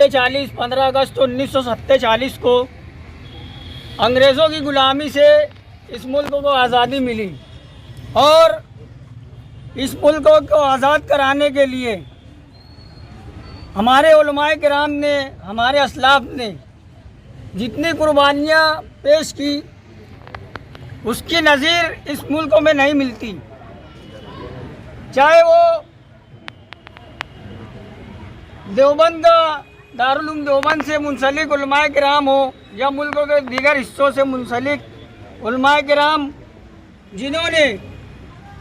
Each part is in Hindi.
15 अगस्त 1947 को अंग्रेज़ों की ग़ुलामी से इस मुल्क को आज़ादी मिली और इस मुल्क को आज़ाद कराने के लिए हमारे उलमाए किराम ने, हमारे असलाफ ने जितनी कुर्बानियाँ पेश की उसकी नज़ीर इस मुल्क में नहीं मिलती। चाहे वो देवबंद दारुल उलूम देवबंद से मुंसलिक उलमाए किराम हो या मुल्क के दीगर हिस्सों से मुंसलिक उलमाए किराम जिन्होंने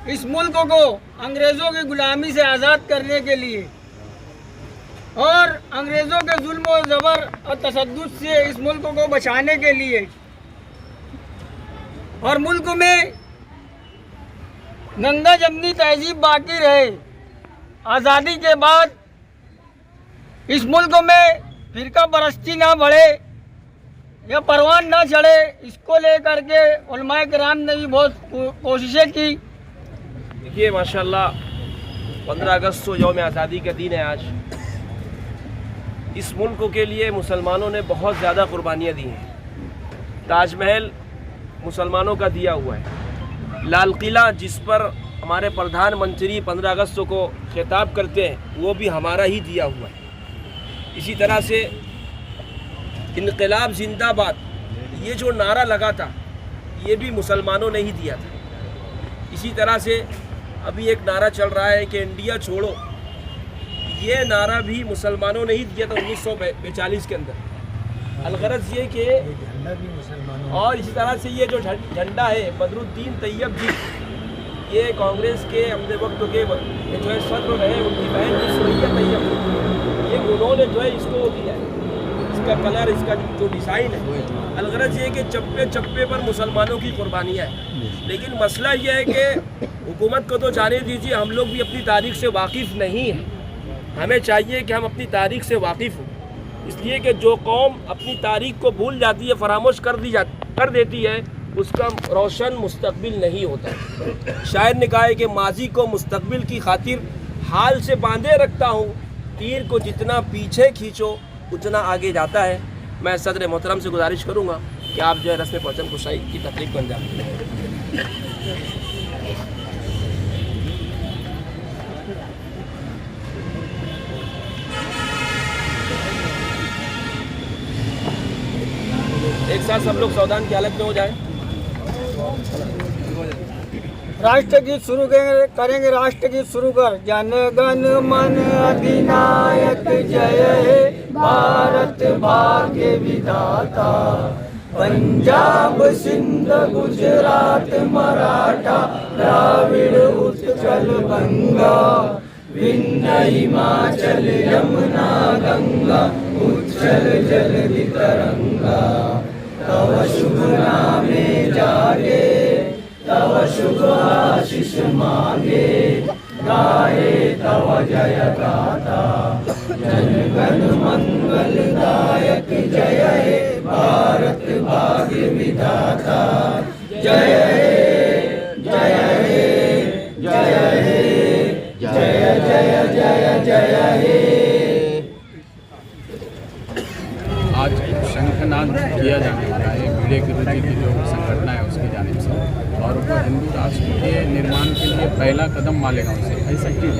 इस मुल्क को अंग्रेज़ों की ग़ुलामी से आज़ाद करने के लिए और अंग्रेज़ों के जुल्म और ज़बर और तशद्दुद से इस मुल्क को बचाने के लिए और मुल्क में गंगा जमनी तहजीब बाकी रहे, आज़ादी के बाद इस मुल्क में फ़िरका परस्ती ना बढ़े या परवान ना चढ़े, इसको लेकर के उलमाए किराम ने भी बहुत कोशिशें की। देखिए माशाल्लाह 15 अगस्त को यौम आज़ादी का दिन है आज। इस मुल्क के लिए मुसलमानों ने बहुत ज़्यादा कुर्बानियाँ दी हैं। ताजमहल मुसलमानों का दिया हुआ है। लाल किला जिस पर हमारे प्रधानमंत्री 15 अगस्त को खिताब करते हैं वो भी हमारा ही दिया हुआ है। इसी तरह से इनकलाब जिंदाबाद ये जो नारा लगा था ये भी मुसलमानों ने ही दिया था। इसी तरह से अभी एक नारा चल रहा है कि इंडिया छोड़ो, ये नारा भी मुसलमानों ने ही दिया था 1942 के अंदर। अलगरज ये कि और इसी तरह से ये जो झंडा है बदरुद्दीन तैयब जी, ये कांग्रेस के अपने वक्त के जो है सदर रहे, उनकी बहन थी सुरैया तैयब, ये उन्होंने जो है इसको दिया है, इसका कलर, इसका जो डिज़ाइन है। अलगरज ये कि चप्पे चप्पे पर मुसलमानों की कुर्बानियाँ हैं। लेकिन मसला ये है कि हुकूमत को तो जाने दीजिए, हम लोग भी अपनी तारीख से वाकिफ़ नहीं हैं। हमें चाहिए कि हम अपनी तारीख से वाकिफ़ हों, इसलिए कि जो कौम अपनी तारीख को भूल जाती है, फरामोश कर देती है, उसका रोशन मुस्तकबिल नहीं होता। शायर ने कहा है कि माजी को मुस्तकबिल की खातिर हाल से बांधे रखता हूँ, तीर को जितना पीछे खींचो उतना आगे जाता है। मैं सदर मोहतरम से गुजारिश करूँगा कि आप जो है रस्म परचम कुशाई की तकलीफ बन जाती है। एक साथ सब लोग सावधान की हालत में हो जाए। राष्ट्रगीत शुरू करेंगे। राष्ट्रगीत शुरू कर। जन गण मन अधिनायक जय हे भारत भाग्य विधाता, पंजाब सिंध गुजरात मराठा द्राविड़ उत्कल बंगा, विंध्य हिमाचल यमुना गंगा उच्छल जलधि तरंगा, तव शुभ नामे जागे तव शुभ आशीष मांगे, गाए तव जय गाथा, जन गण मंगलदायक जय हे भारत भाग्य विधाता, जय हे जय हे जय हे जय जय जय जय हे। आज शंखनाद किया जाने वाला है भिड़े गुरुजी की जो संगठन है उसकी जानिब से, और वो हिंदू राष्ट्र के निर्माण के लिए पहला कदम मालेगांव से, ऐसा क्यों?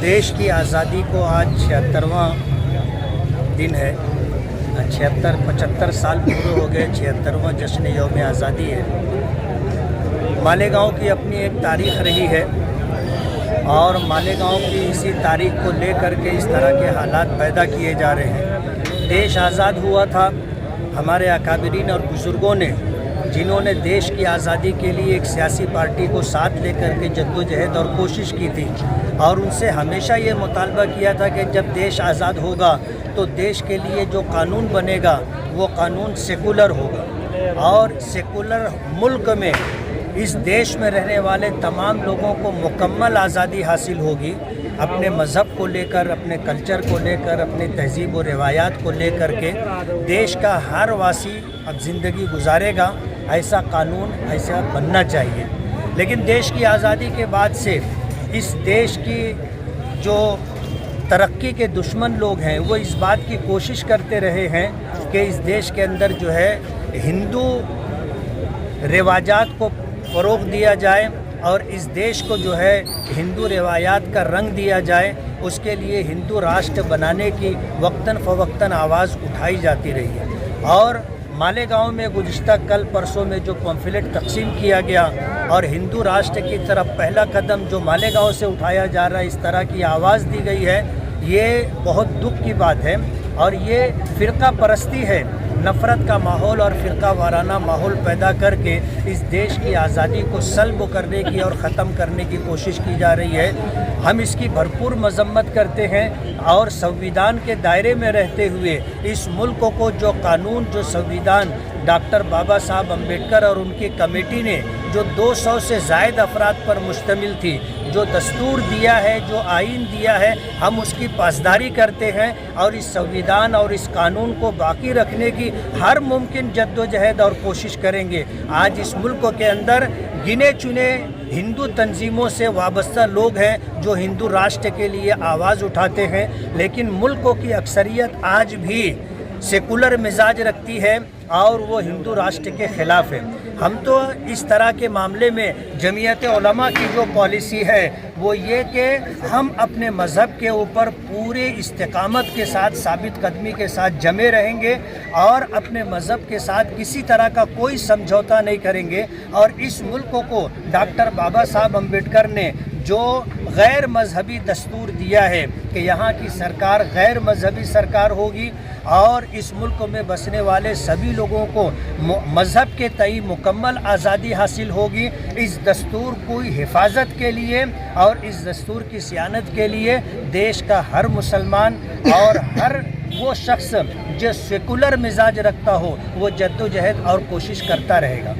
देश की आज़ादी को आज 76वां दिन है। 75 साल पूरे हो गए, 76वां जश्न यौम आज़ादी है। मालेगांव की अपनी एक तारीख़ रही है और मालेगांव की इसी तारीख को लेकर के इस तरह के हालात पैदा किए जा रहे हैं। देश आज़ाद हुआ था, हमारे अकाबिरीन और बुज़ुर्गों ने, जिन्होंने देश की आज़ादी के लिए एक सियासी पार्टी को साथ लेकर के जद्दोजहद और कोशिश की थी, और उनसे हमेशा ये मुतालबा किया था कि जब देश आज़ाद होगा तो देश के लिए जो कानून बनेगा वो कानून सेकुलर होगा, और सेकुलर मुल्क में इस देश में रहने वाले तमाम लोगों को मुकम्मल आज़ादी हासिल होगी। अपने मज़हब को लेकर, अपने कल्चर को लेकर, अपनी तहज़ीब और रिवायात को लेकर के देश का हर वासी अब ज़िंदगी गुजारेगा। ऐसा कानून ऐसा बनना चाहिए। लेकिन देश की आज़ादी के बाद से इस देश की जो तरक्की के दुश्मन लोग हैं वो इस बात की कोशिश करते रहे हैं कि इस देश के अंदर जो है हिंदू रिवाजात को फ़रोग़ दिया जाए और इस देश को जो है हिंदू रिवायात का रंग दिया जाए। उसके लिए हिंदू राष्ट्र बनाने की वक्तन फ़वक्तन आवाज़ उठाई जाती रही है। और मालेगांव में गुज़िश्ता कल परसों में जो पम्फलेट तकसीम किया गया और हिंदू राष्ट्र की तरफ पहला कदम जो मालेगांव से उठाया जा रहा है, इस तरह की आवाज़ दी गई है, ये बहुत दुख की बात है। और ये फ़िरका परस्ती है, नफ़रत का माहौल और फ़िरका वाराना माहौल पैदा करके इस देश की आज़ादी को सल्ब करने की और ख़त्म करने की कोशिश की जा रही है। हम इसकी भरपूर मजम्मत करते हैं और संविधान के दायरे में रहते हुए इस मुल्क को जो कानून, जो संविधान डॉक्टर बाबा साहब अम्बेडकर और उनकी कमेटी ने जो 200 से ज़ायद अफराद पर मुश्तमिल थी, जो दस्तूर दिया है, जो आइन दिया है, हम उसकी पासदारी करते हैं और इस संविधान और इस कानून को बाकी रखने की हर मुमकिन जद्दोजहद और कोशिश करेंगे। आज इस मुल्क के अंदर गिने चुने हिंदू तंजीमों से वाबस्ता लोग हैं जो हिंदू राष्ट्र के लिए आवाज़ उठाते हैं, लेकिन मुल्कों की अक्सरियत आज भी सेकुलर मिजाज रखती है और वो हिंदू राष्ट्र के ख़िलाफ़ है। हम तो इस तरह के मामले में जमीयत उलमा की जो पॉलिसी है वो ये कि हम अपने मज़हब के ऊपर पूरे इस्तिकामत के साथ, साबित कदमी के साथ जमे रहेंगे और अपने मज़हब के साथ किसी तरह का कोई समझौता नहीं करेंगे। और इस मुल्क को डॉक्टर बाबा साहब अम्बेडकर ने जो गैर मजहबी दस्तूर दिया है कि यहाँ की सरकार गैर मजहबी सरकार होगी और इस मुल्क में बसने वाले सभी लोगों को मज़हब के तई मुकम्मल आज़ादी हासिल होगी। इस दस्तूर की हिफाजत के लिए और इस दस्तूर की सियानत के लिए देश का हर मुसलमान और हर वो शख्स जो सेकुलर मिजाज रखता हो वो जद्दोजहद और कोशिश करता रहेगा।